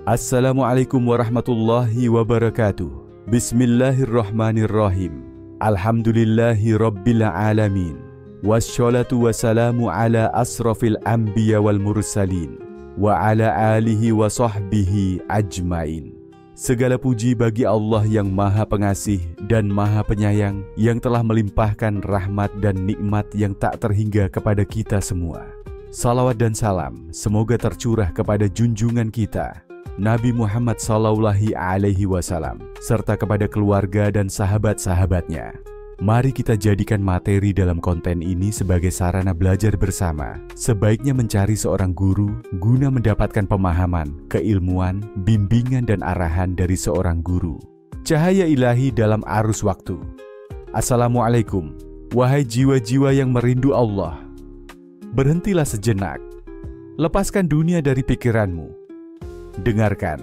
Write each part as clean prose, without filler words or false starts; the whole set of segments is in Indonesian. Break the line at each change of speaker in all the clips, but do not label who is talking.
Assalamualaikum warahmatullahi wabarakatuh. Bismillahirrahmanirrahim. Alhamdulillahi rabbil alamin. Wassalatu wassalamu ala asrafil anbiya wal mursalin wa ala alihi wa sahbihi ajmain. Segala puji bagi Allah yang Maha Pengasih dan Maha Penyayang, yang telah melimpahkan rahmat dan nikmat yang tak terhingga kepada kita semua. Salawat dan salam semoga tercurah kepada junjungan kita Nabi Muhammad SAW, serta kepada keluarga dan sahabat-sahabatnya. Mari kita jadikan materi dalam konten ini sebagai sarana belajar bersama. Sebaiknya mencari seorang guru guna mendapatkan pemahaman, keilmuan, bimbingan dan arahan dari seorang guru. Cahaya ilahi dalam arus waktu. Assalamualaikum, wahai jiwa-jiwa yang merindu Allah. Berhentilah sejenak. Lepaskan dunia dari pikiranmu. Dengarkan,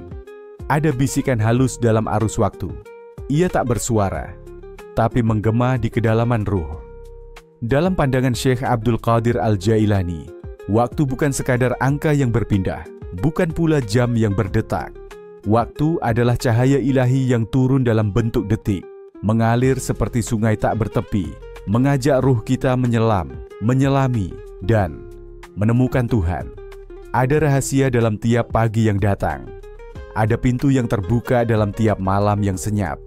ada bisikan halus dalam arus waktu. Ia tak bersuara, tapi menggema di kedalaman ruh. Dalam pandangan Syekh Abdul Qadir Al-Jailani, waktu bukan sekadar angka yang berpindah, bukan pula jam yang berdetak. Waktu adalah cahaya ilahi yang turun dalam bentuk detik, mengalir seperti sungai tak bertepi, mengajak ruh kita menyelam, menyelami, dan menemukan Tuhan. Ada rahasia dalam tiap pagi yang datang. Ada pintu yang terbuka dalam tiap malam yang senyap.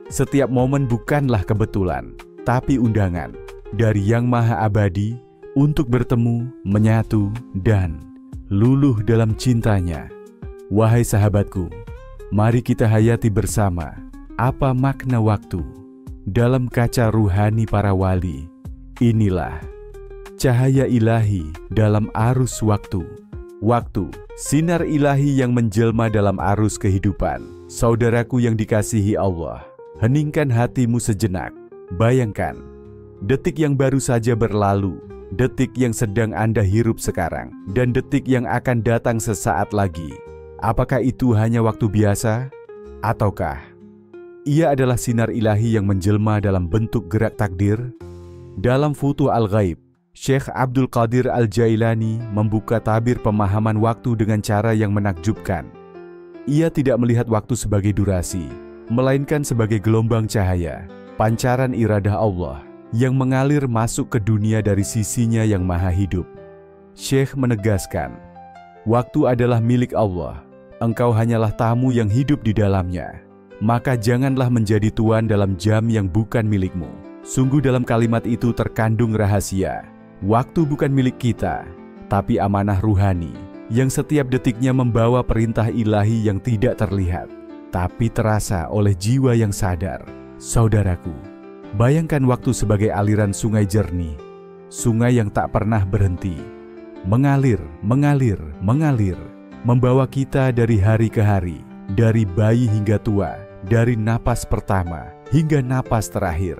Setiap momen bukanlah kebetulan, tapi undangan dari Yang Maha Abadi untuk bertemu, menyatu, dan luluh dalam cintanya. Wahai sahabatku, mari kita hayati bersama apa makna waktu dalam kaca ruhani para wali. Inilah cahaya ilahi dalam arus waktu. Waktu, sinar ilahi yang menjelma dalam arus kehidupan. Saudaraku yang dikasihi Allah, heningkan hatimu sejenak. Bayangkan, detik yang baru saja berlalu, detik yang sedang Anda hirup sekarang, dan detik yang akan datang sesaat lagi. Apakah itu hanya waktu biasa? Ataukah ia adalah sinar ilahi yang menjelma dalam bentuk gerak takdir? Dalam Futuh Al-Ghaib, Syekh Abdul Qadir Al-Jailani membuka tabir pemahaman waktu dengan cara yang menakjubkan. Ia tidak melihat waktu sebagai durasi, melainkan sebagai gelombang cahaya, pancaran iradah Allah yang mengalir masuk ke dunia dari sisinya yang maha hidup. Syekh menegaskan, waktu adalah milik Allah, engkau hanyalah tamu yang hidup di dalamnya. Maka janganlah menjadi tuan dalam jam yang bukan milikmu. Sungguh dalam kalimat itu terkandung rahasia. Waktu bukan milik kita, tapi amanah ruhani yang setiap detiknya membawa perintah ilahi yang tidak terlihat, tapi terasa oleh jiwa yang sadar. Saudaraku, bayangkan waktu sebagai aliran sungai jernih, sungai yang tak pernah berhenti, mengalir, mengalir, mengalir, membawa kita dari hari ke hari, dari bayi hingga tua, dari napas pertama hingga napas terakhir.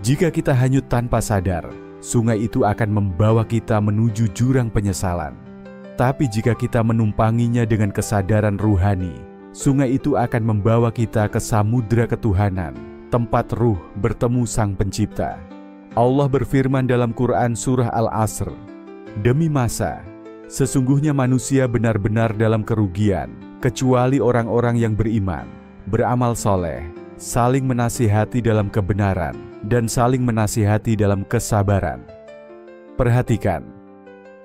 Jika kita hanyut tanpa sadar, sungai itu akan membawa kita menuju jurang penyesalan. Tapi jika kita menumpanginya dengan kesadaran ruhani, sungai itu akan membawa kita ke samudra ketuhanan, tempat ruh bertemu Sang Pencipta. Allah berfirman dalam Quran Surah Al-Asr, demi masa, sesungguhnya manusia benar-benar dalam kerugian, kecuali orang-orang yang beriman, beramal soleh, saling menasihati dalam kebenaran, dan saling menasihati dalam kesabaran. Perhatikan,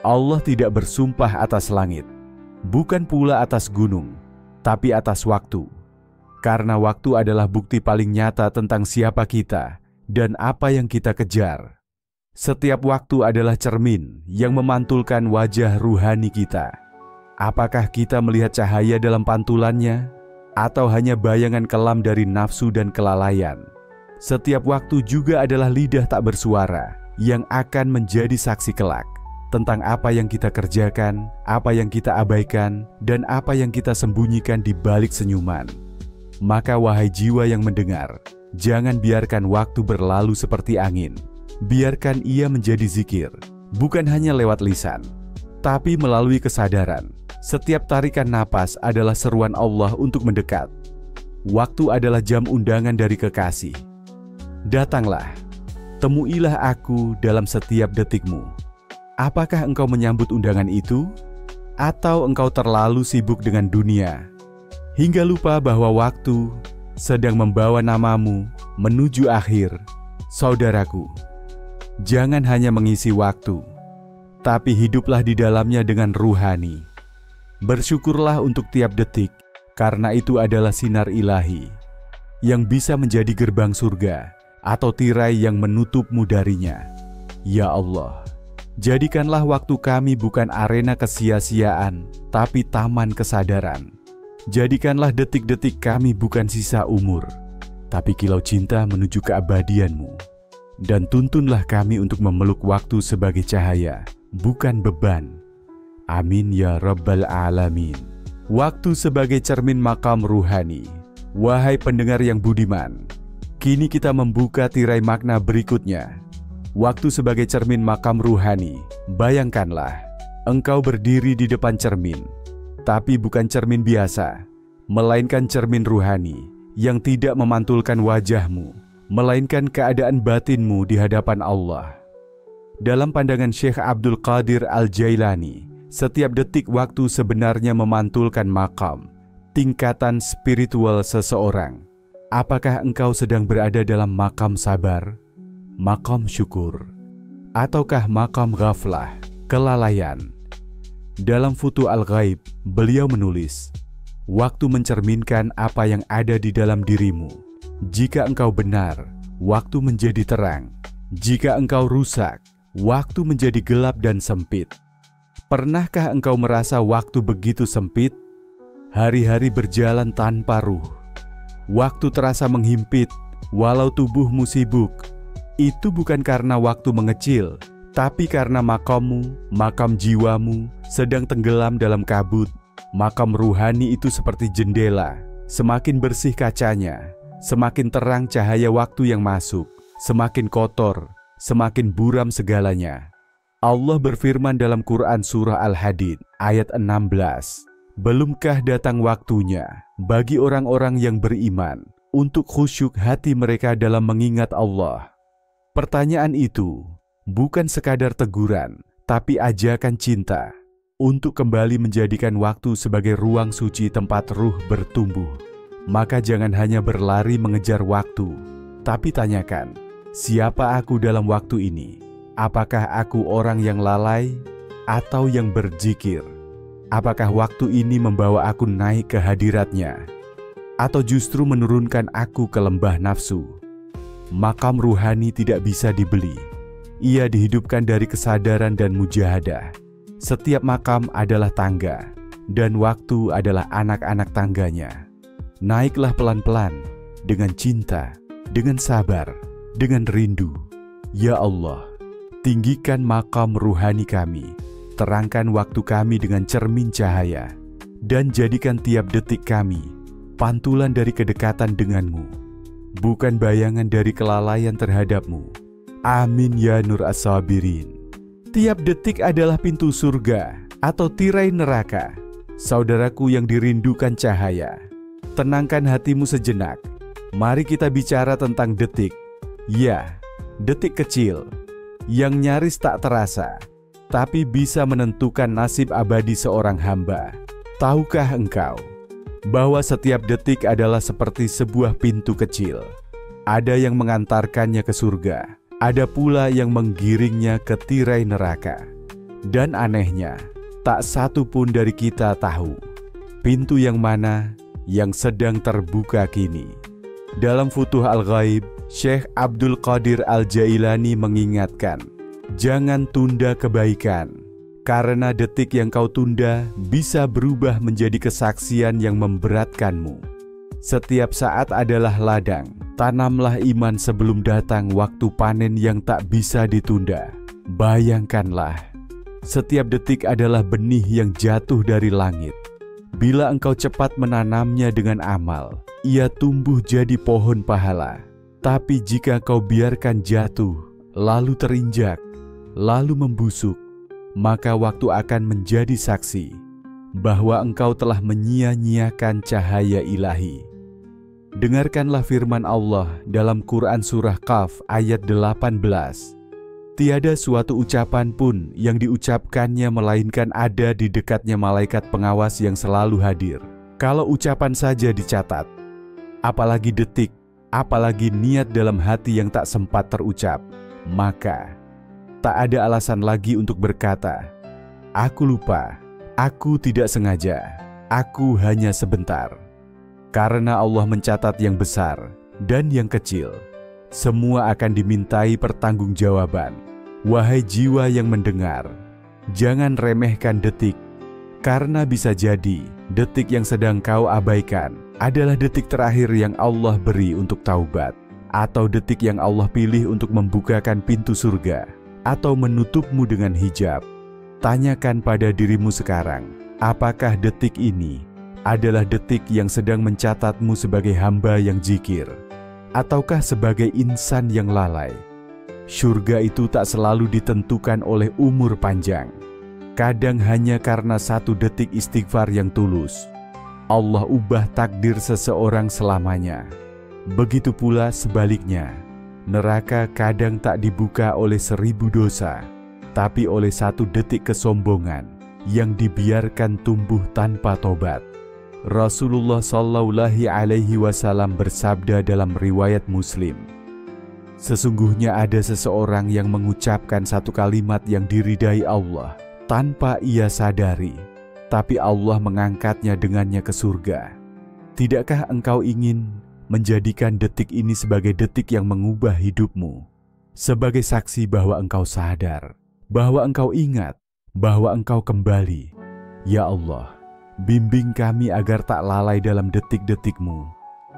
Allah tidak bersumpah atas langit, bukan pula atas gunung, tapi atas waktu. Karena waktu adalah bukti paling nyata tentang siapa kita dan apa yang kita kejar. Setiap waktu adalah cermin yang memantulkan wajah ruhani kita. Apakah kita melihat cahaya dalam pantulannya, atau hanya bayangan kelam dari nafsu dan kelalaian? Setiap waktu juga adalah lidah tak bersuara yang akan menjadi saksi kelak tentang apa yang kita kerjakan, apa yang kita abaikan, dan apa yang kita sembunyikan di balik senyuman. Maka wahai jiwa yang mendengar, jangan biarkan waktu berlalu seperti angin. Biarkan ia menjadi zikir, bukan hanya lewat lisan, tapi melalui kesadaran. Setiap tarikan napas adalah seruan Allah untuk mendekat. Waktu adalah jam undangan dari kekasih. Datanglah, temuilah aku dalam setiap detikmu. Apakah engkau menyambut undangan itu? Atau engkau terlalu sibuk dengan dunia, hingga lupa bahwa waktu sedang membawa namamu menuju akhir. Saudaraku, jangan hanya mengisi waktu, tapi hiduplah di dalamnya dengan ruhani. Bersyukurlah untuk tiap detik, karena itu adalah sinar ilahi yang bisa menjadi gerbang surga atau tirai yang menutupmu darinya. Ya Allah, jadikanlah waktu kami bukan arena kesia-siaan, tapi taman kesadaran. Jadikanlah detik-detik kami bukan sisa umur, tapi kilau cinta menuju keabadian-Mu. Dan tuntunlah kami untuk memeluk waktu sebagai cahaya, bukan beban. Amin ya Rabbal Alamin. Waktu sebagai cermin makam ruhani. Wahai pendengar yang budiman, kini kita membuka tirai makna berikutnya. Waktu sebagai cermin makam ruhani. Bayangkanlah, engkau berdiri di depan cermin, tapi bukan cermin biasa, melainkan cermin ruhani yang tidak memantulkan wajahmu, melainkan keadaan batinmu di hadapan Allah. Dalam pandangan Syekh Abdul Qadir Al-Jailani, setiap detik waktu sebenarnya memantulkan makam, tingkatan spiritual seseorang. Apakah engkau sedang berada dalam makam sabar, makam syukur, ataukah makam ghaflah, kelalaian? Dalam Futuh Al-Ghaib, beliau menulis, waktu mencerminkan apa yang ada di dalam dirimu. Jika engkau benar, waktu menjadi terang. Jika engkau rusak, waktu menjadi gelap dan sempit. Pernahkah engkau merasa waktu begitu sempit? Hari-hari berjalan tanpa ruh. Waktu terasa menghimpit, walau tubuhmu sibuk. Itu bukan karena waktu mengecil, tapi karena makammu, makam jiwamu, sedang tenggelam dalam kabut. Makam ruhani itu seperti jendela. Semakin bersih kacanya, semakin terang cahaya waktu yang masuk. Semakin kotor, semakin buram segalanya. Allah berfirman dalam Quran Surah Al-Hadid ayat 16, belumkah datang waktunya bagi orang-orang yang beriman untuk khusyuk hati mereka dalam mengingat Allah. Pertanyaan itu bukan sekadar teguran, tapi ajakan cinta untuk kembali menjadikan waktu sebagai ruang suci tempat ruh bertumbuh. Maka jangan hanya berlari mengejar waktu, tapi tanyakan, siapa aku dalam waktu ini? Apakah aku orang yang lalai atau yang berzikir? Apakah waktu ini membawa aku naik ke hadiratnya, atau justru menurunkan aku ke lembah nafsu? Makam ruhani tidak bisa dibeli. Ia dihidupkan dari kesadaran dan mujahadah. Setiap makam adalah tangga, dan waktu adalah anak-anak tangganya. Naiklah pelan-pelan, dengan cinta, dengan sabar, dengan rindu. Ya Allah, tinggikan makam ruhani kami, terangkan waktu kami dengan cermin cahaya, dan jadikan tiap detik kami pantulan dari kedekatan denganmu, bukan bayangan dari kelalaian terhadapmu. Amin ya Nur As-Sabirin. Tiap detik adalah pintu surga atau tirai neraka. Saudaraku yang dirindukan cahaya, tenangkan hatimu sejenak. Mari kita bicara tentang detik. Ya, detik kecil yang nyaris tak terasa, tapi bisa menentukan nasib abadi seorang hamba. Tahukah engkau bahwa setiap detik adalah seperti sebuah pintu kecil? Ada yang mengantarkannya ke surga, ada pula yang menggiringnya ke tirai neraka. Dan anehnya, tak satu pun dari kita tahu pintu yang mana yang sedang terbuka kini. Dalam Futuh Al-Ghaib, Syekh Abdul Qadir Al-Jailani mengingatkan, jangan tunda kebaikan, karena detik yang kau tunda bisa berubah menjadi kesaksian yang memberatkanmu. Setiap saat adalah ladang, tanamlah iman sebelum datang waktu panen yang tak bisa ditunda. Bayangkanlah, setiap detik adalah benih yang jatuh dari langit. Bila engkau cepat menanamnya dengan amal, ia tumbuh jadi pohon pahala. Tapi jika kau biarkan jatuh, lalu terinjak, lalu membusuk, maka waktu akan menjadi saksi bahwa engkau telah menyia-nyiakan cahaya ilahi. Dengarkanlah firman Allah dalam Quran Surah Qaf ayat 18. Tiada suatu ucapan pun yang diucapkannya melainkan ada di dekatnya malaikat pengawas yang selalu hadir. Kalau ucapan saja dicatat, apalagi detik, apalagi niat dalam hati yang tak sempat terucap, maka tak ada alasan lagi untuk berkata, "Aku lupa, aku tidak sengaja, aku hanya sebentar." Karena Allah mencatat yang besar dan yang kecil, semua akan dimintai pertanggungjawaban. Wahai jiwa yang mendengar, jangan remehkan detik, karena bisa jadi detik yang sedang kau abaikan adalah detik terakhir yang Allah beri untuk taubat, atau detik yang Allah pilih untuk membukakan pintu surga, atau menutupmu dengan hijab. Tanyakan pada dirimu sekarang, apakah detik ini adalah detik yang sedang mencatatmu sebagai hamba yang zikir, ataukah sebagai insan yang lalai? Surga itu tak selalu ditentukan oleh umur panjang. Kadang hanya karena satu detik istighfar yang tulus, Allah ubah takdir seseorang selamanya. Begitu pula sebaliknya, neraka kadang tak dibuka oleh 1000 dosa, tapi oleh satu detik kesombongan yang dibiarkan tumbuh tanpa tobat. Rasulullah Shallallahu Alaihi Wasallam bersabda dalam riwayat Muslim, "Sesungguhnya ada seseorang yang mengucapkan satu kalimat yang diridai Allah tanpa ia sadari, tapi Allah mengangkatnya dengannya ke surga." Tidakkah engkau ingin menjadikan detik ini sebagai detik yang mengubah hidupmu? Sebagai saksi bahwa engkau sadar, bahwa engkau ingat, bahwa engkau kembali. Ya Allah, bimbing kami agar tak lalai dalam detik-detik-Mu.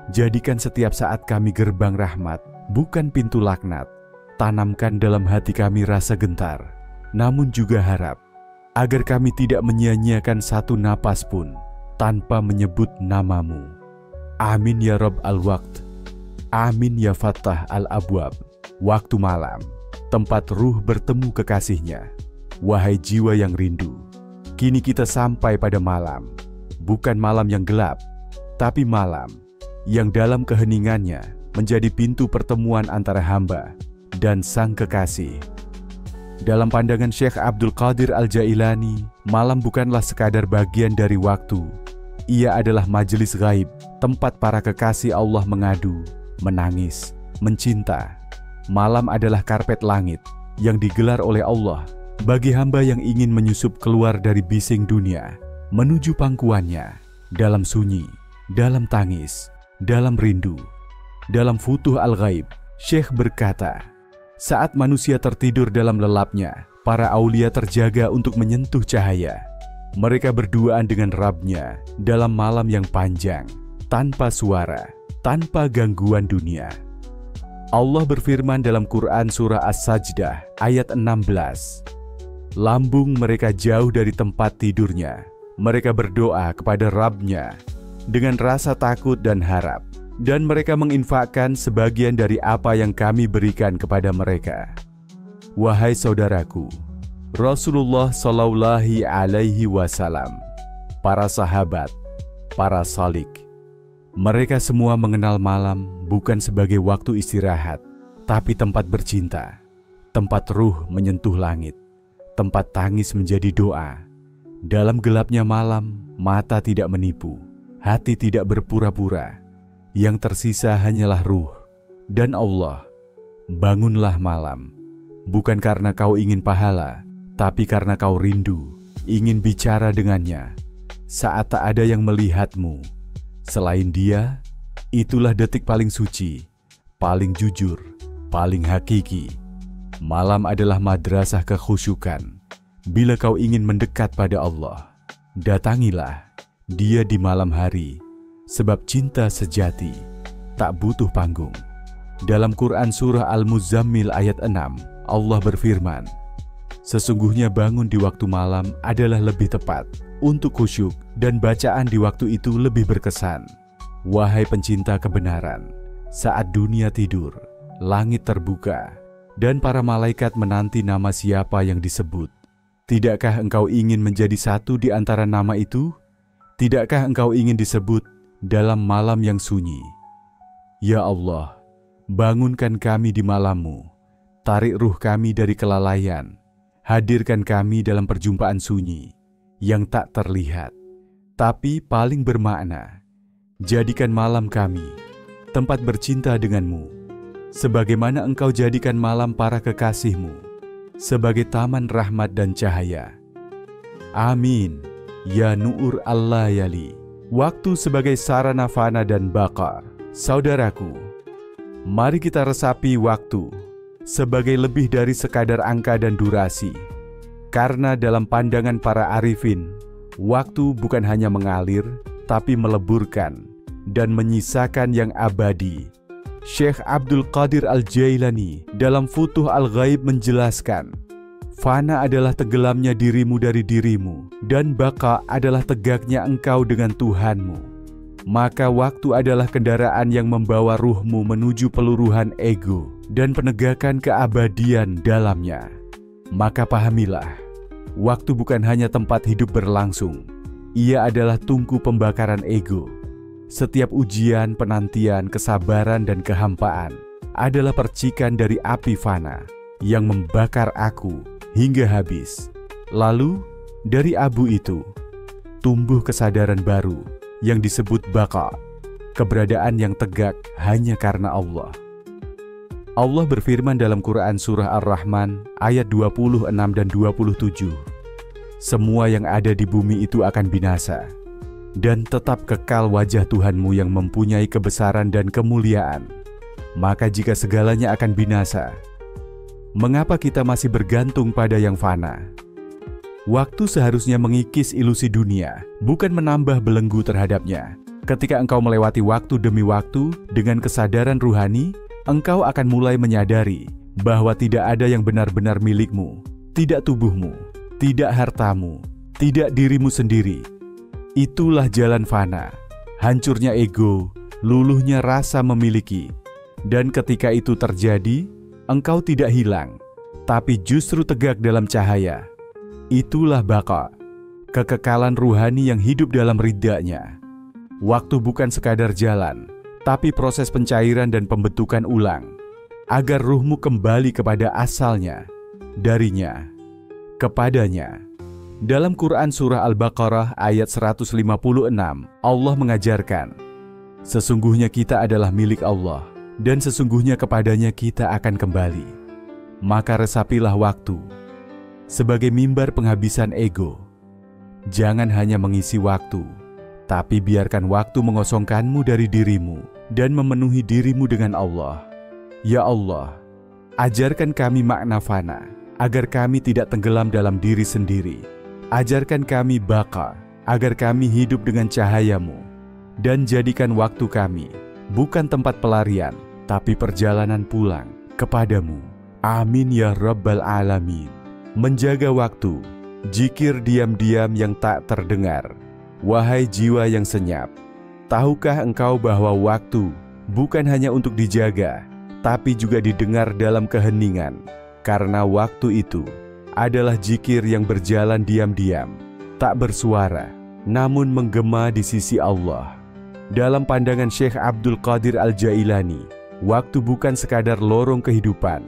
Jadikan setiap saat kami gerbang rahmat, bukan pintu laknat. Tanamkan dalam hati kami rasa gentar, namun juga harap, agar kami tidak menyia-nyiakan satu napas pun tanpa menyebut nama-Mu. Amin ya Rabb al-Waqt. Amin ya Fattah al-Abwab. Waktu malam, tempat ruh bertemu kekasihnya. Wahai jiwa yang rindu, kini kita sampai pada malam. Bukan malam yang gelap, tapi malam yang dalam keheningannya menjadi pintu pertemuan antara hamba dan sang kekasih. Dalam pandangan Syekh Abdul Qadir Al-Jailani, malam bukanlah sekadar bagian dari waktu. Ia adalah majelis gaib, tempat para kekasih Allah mengadu, menangis, mencinta. Malam adalah karpet langit yang digelar oleh Allah bagi hamba yang ingin menyusup keluar dari bising dunia, menuju pangkuannya, dalam sunyi, dalam tangis, dalam rindu. Dalam Futuh Al-Ghaib, Syekh berkata, saat manusia tertidur dalam lelapnya, para aulia terjaga untuk menyentuh cahaya. Mereka berduaan dengan Rabb-nya dalam malam yang panjang, tanpa suara, tanpa gangguan dunia. Allah berfirman dalam Quran Surah As-Sajdah ayat 16, lambung mereka jauh dari tempat tidurnya. Mereka berdoa kepada Rabb-nya dengan rasa takut dan harap, dan mereka menginfakkan sebagian dari apa yang kami berikan kepada mereka. Wahai saudaraku, Rasulullah Shallallahu Alaihi Wasallam, para sahabat, para salik, mereka semua mengenal malam bukan sebagai waktu istirahat, tapi tempat bercinta, tempat ruh menyentuh langit, tempat tangis menjadi doa. Dalam gelapnya malam, mata tidak menipu, hati tidak berpura-pura. Yang tersisa hanyalah ruh dan Allah. Bangunlah malam, bukan karena kau ingin pahala, tapi karena kau rindu, ingin bicara dengannya. Saat tak ada yang melihatmu selain Dia, itulah detik paling suci, paling jujur, paling hakiki. Malam adalah madrasah kekhusyukan. Bila kau ingin mendekat pada Allah, datangilah Dia di malam hari, sebab cinta sejati tak butuh panggung. Dalam Quran Surah Al-Muzammil ayat 6, Allah berfirman, sesungguhnya bangun di waktu malam adalah lebih tepat untuk khusyuk, dan bacaan di waktu itu lebih berkesan. Wahai pencinta kebenaran, saat dunia tidur, langit terbuka, dan para malaikat menanti nama siapa yang disebut. Tidakkah engkau ingin menjadi satu di antara nama itu? Tidakkah engkau ingin disebut dalam malam yang sunyi? Ya Allah, bangunkan kami di malam-Mu, tarik ruh kami dari kelalaian, hadirkan kami dalam perjumpaan sunyi yang tak terlihat. tapi paling bermakna. Jadikan malam kami tempat bercinta denganmu, sebagaimana engkau jadikan malam para kekasihmu sebagai taman rahmat dan cahaya. Amin. Ya Nur al-Layali. Waktu sebagai sarana fana dan baqa. Saudaraku, mari kita resapi waktu sebagai lebih dari sekadar angka dan durasi. Karena dalam pandangan para arifin, waktu bukan hanya mengalir, tapi meleburkan dan menyisakan yang abadi. Syekh Abdul Qadir Al-Jailani dalam Futuh Al-Ghaib menjelaskan, fana adalah tenggelamnya dirimu dari dirimu, dan baqa adalah tegaknya engkau dengan Tuhanmu. Maka waktu adalah kendaraan yang membawa ruhmu menuju peluruhan ego dan penegakan keabadian dalamnya. Maka pahamilah, waktu bukan hanya tempat hidup berlangsung, ia adalah tungku pembakaran ego. Setiap ujian, penantian, kesabaran, dan kehampaan adalah percikan dari api fana yang membakar aku hingga habis. Lalu, dari abu itu, tumbuh kesadaran baru yang disebut baqa, keberadaan yang tegak hanya karena Allah. Allah berfirman dalam Quran Surah Ar-Rahman ayat 26 dan 27, semua yang ada di bumi itu akan binasa, dan tetap kekal wajah Tuhanmu yang mempunyai kebesaran dan kemuliaan. Maka jika segalanya akan binasa, mengapa kita masih bergantung pada yang fana? Waktu seharusnya mengikis ilusi dunia, bukan menambah belenggu terhadapnya. Ketika engkau melewati waktu demi waktu dengan kesadaran ruhani, engkau akan mulai menyadari bahwa tidak ada yang benar-benar milikmu, tidak tubuhmu, tidak hartamu, tidak dirimu sendiri. Itulah jalan fana, hancurnya ego, luluhnya rasa memiliki. Dan ketika itu terjadi, engkau tidak hilang, tapi justru tegak dalam cahaya. Itulah baqa, kekekalan ruhani yang hidup dalam ridha-Nya. Waktu bukan sekadar jalan, tapi proses pencairan dan pembentukan ulang, agar ruhmu kembali kepada asalnya, darinya, kepadanya. Dalam Quran Surah Al-Baqarah ayat 156, Allah mengajarkan, sesungguhnya kita adalah milik Allah, dan sesungguhnya kepadanya kita akan kembali. Maka resapilah waktu sebagai mimbar penghabisan ego. Jangan hanya mengisi waktu, tapi biarkan waktu mengosongkanmu dari dirimu dan memenuhi dirimu dengan Allah. Ya Allah, ajarkan kami makna fana, agar kami tidak tenggelam dalam diri sendiri. Ajarkan kami baqa, agar kami hidup dengan cahaya-Mu. Dan jadikan waktu kami bukan tempat pelarian, tapi perjalanan pulang kepadamu. Amin ya Rabbal Alamin. Menjaga waktu, zikir diam-diam yang tak terdengar. Wahai jiwa yang senyap, tahukah engkau bahwa waktu bukan hanya untuk dijaga, tapi juga didengar dalam keheningan? Karena waktu itu adalah zikir yang berjalan diam-diam, tak bersuara, namun menggema di sisi Allah. Dalam pandangan Syekh Abdul Qadir Al-Jailani, waktu bukan sekadar lorong kehidupan,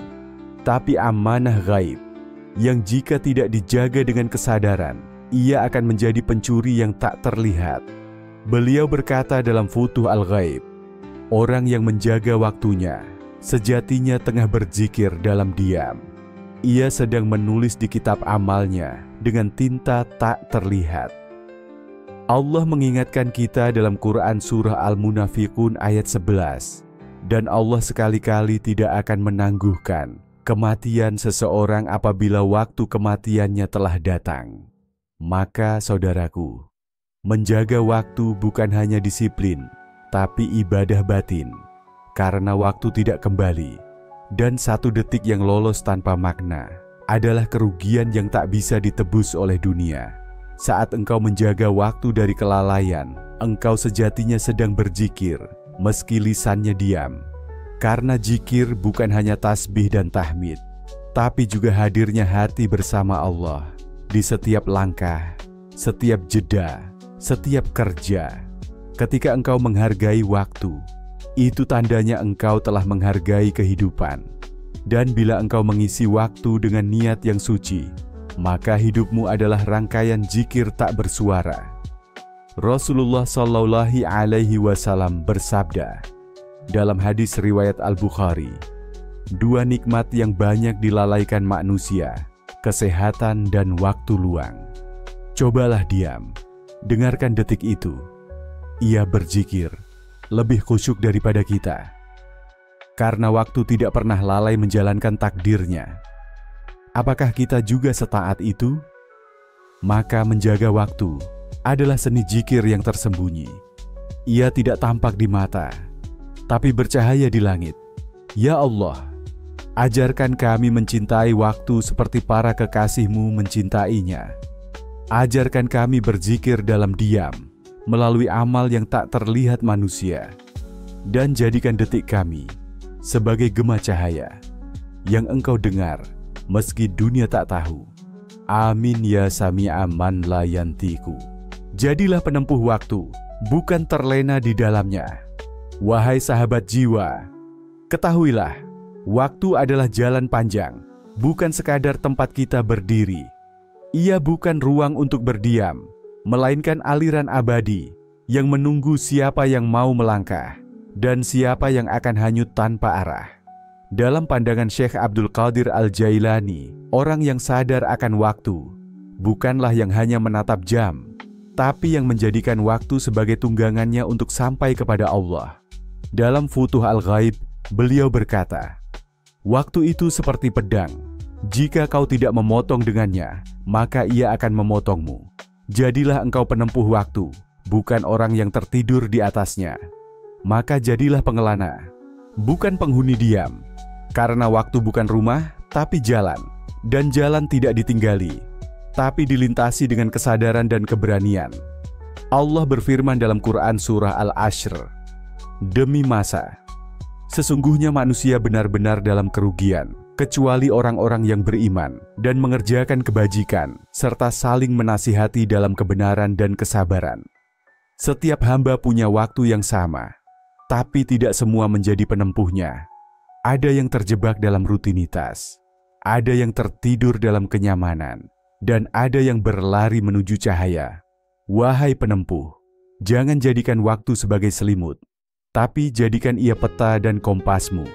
tapi amanah gaib, yang jika tidak dijaga dengan kesadaran, ia akan menjadi pencuri yang tak terlihat. Beliau berkata dalam Futuh Al-Ghaib, orang yang menjaga waktunya, sejatinya tengah berzikir dalam diam. Ia sedang menulis di kitab amalnya dengan tinta tak terlihat. Allah mengingatkan kita dalam Quran Surah Al-Munafiqun ayat 11, dan Allah sekali-kali tidak akan menangguhkan kematian seseorang apabila waktu kematiannya telah datang. Maka saudaraku, menjaga waktu bukan hanya disiplin, tapi ibadah batin. Karena waktu tidak kembali, dan satu detik yang lolos tanpa makna adalah kerugian yang tak bisa ditebus oleh dunia. Saat engkau menjaga waktu dari kelalaian, engkau sejatinya sedang berzikir, meski lisannya diam. Karena zikir bukan hanya tasbih dan tahmid, tapi juga hadirnya hati bersama Allah di setiap langkah, setiap jeda, setiap kerja. Ketika engkau menghargai waktu, itu tandanya engkau telah menghargai kehidupan. Dan bila engkau mengisi waktu dengan niat yang suci, maka hidupmu adalah rangkaian zikir tak bersuara. Rasulullah Shallallahu Alaihi Wasallam bersabda dalam hadis riwayat Al-Bukhari, dua nikmat yang banyak dilalaikan manusia, kesehatan dan waktu luang. Cobalah diam, dengarkan detik itu. Ia berzikir, lebih khusyuk daripada kita. Karena waktu tidak pernah lalai menjalankan takdirnya. Apakah kita juga setaat itu? Maka menjaga waktu adalah seni zikir yang tersembunyi. Ia tidak tampak di mata, tapi bercahaya di langit. Ya Allah, ajarkan kami mencintai waktu seperti para kekasih-Mu mencintainya. Ajarkan kami berzikir dalam diam, melalui amal yang tak terlihat manusia. Dan jadikan detik kami sebagai gema cahaya yang Engkau dengar, meski dunia tak tahu. Amin ya sami'a man la yantiku. Jadilah penempuh waktu, bukan terlena di dalamnya. Wahai sahabat jiwa, ketahuilah, waktu adalah jalan panjang, bukan sekadar tempat kita berdiri. Ia bukan ruang untuk berdiam, melainkan aliran abadi yang menunggu siapa yang mau melangkah dan siapa yang akan hanyut tanpa arah. Dalam pandangan Syekh Abdul Qadir Al-Jailani, orang yang sadar akan waktu bukanlah yang hanya menatap jam, tapi yang menjadikan waktu sebagai tunggangannya untuk sampai kepada Allah. Dalam Futuh Al-Ghaib, beliau berkata, waktu itu seperti pedang. Jika kau tidak memotong dengannya, maka ia akan memotongmu. Jadilah engkau penempuh waktu, bukan orang yang tertidur di atasnya. Maka jadilah pengelana, bukan penghuni diam. Karena waktu bukan rumah, tapi jalan. Dan jalan tidak ditinggali, tapi dilintasi dengan kesadaran dan keberanian. Allah berfirman dalam Quran Surah Al-Ashr, demi masa, sesungguhnya manusia benar-benar dalam kerugian, kecuali orang-orang yang beriman dan mengerjakan kebajikan, serta saling menasihati dalam kebenaran dan kesabaran. Setiap hamba punya waktu yang sama, tapi tidak semua menjadi penempuhnya. Ada yang terjebak dalam rutinitas, ada yang tertidur dalam kenyamanan, dan ada yang berlari menuju cahaya. Wahai penempuh, jangan jadikan waktu sebagai selimut, tapi jadikan ia peta dan kompasmu.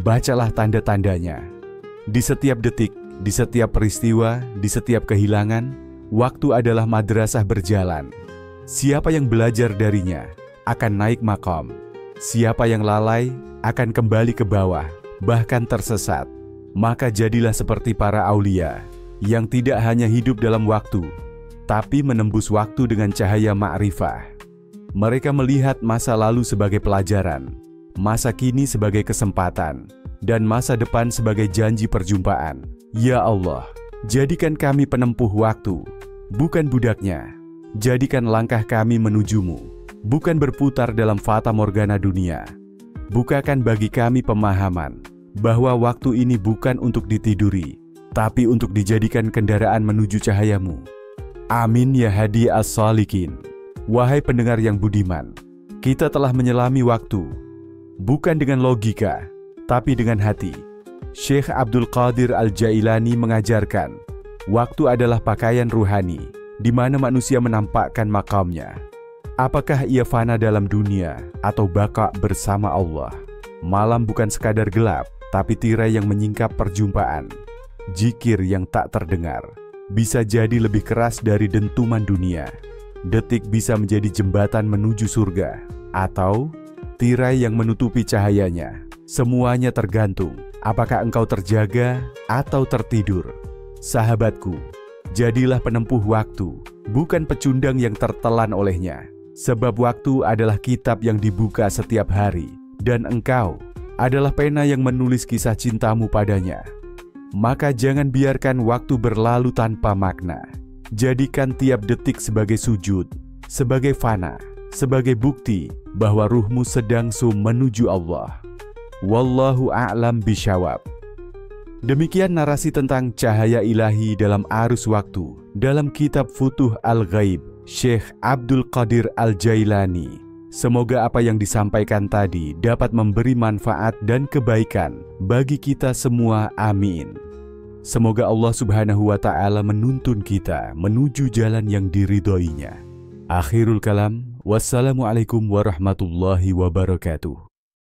Bacalah tanda-tandanya. Di setiap detik, di setiap peristiwa, di setiap kehilangan, waktu adalah madrasah berjalan. Siapa yang belajar darinya akan naik maqam. Siapa yang lalai akan kembali ke bawah, bahkan tersesat. Maka jadilah seperti para aulia yang tidak hanya hidup dalam waktu, tapi menembus waktu dengan cahaya ma'rifah. Mereka melihat masa lalu sebagai pelajaran, masa kini sebagai kesempatan, dan masa depan sebagai janji perjumpaan. Ya Allah, jadikan kami penempuh waktu, bukan budaknya. Jadikan langkah kami menujumu, bukan berputar dalam fata morgana dunia. Bukakan bagi kami pemahaman bahwa waktu ini bukan untuk ditiduri, tapi untuk dijadikan kendaraan menuju cahayamu. Amin ya hadi as-salikin. Wahai pendengar yang budiman, kita telah menyelami waktu, bukan dengan logika, tapi dengan hati. Syekh Abdul Qadir Al-Jailani mengajarkan, waktu adalah pakaian ruhani, di mana manusia menampakkan makamnya. Apakah ia fana dalam dunia atau baka bersama Allah? Malam bukan sekadar gelap, tapi tirai yang menyingkap perjumpaan. Zikir yang tak terdengar bisa jadi lebih keras dari dentuman dunia. Detik bisa menjadi jembatan menuju surga, atau tirai yang menutupi cahayanya. Semuanya tergantung apakah engkau terjaga atau tertidur. Sahabatku, jadilah penempuh waktu, bukan pecundang yang tertelan olehnya. Sebab waktu adalah kitab yang dibuka setiap hari, dan engkau adalah pena yang menulis kisah cintamu padanya. Maka jangan biarkan waktu berlalu tanpa makna. Jadikan tiap detik sebagai sujud, sebagai fana, sebagai bukti bahwa ruhmu sedang menuju Allah. Wallahu a'lam bishawab. Demikian narasi tentang cahaya ilahi dalam arus waktu dalam kitab Futuh Al-Ghaib Syekh Abdul Qadir Al-Jailani. Semoga apa yang disampaikan tadi dapat memberi manfaat dan kebaikan bagi kita semua. Amin. Semoga Allah Subhanahu wa Ta'ala menuntun kita menuju jalan yang diridhoinya. Akhirul kalam, wassalamualaikum warahmatullahi wabarakatuh.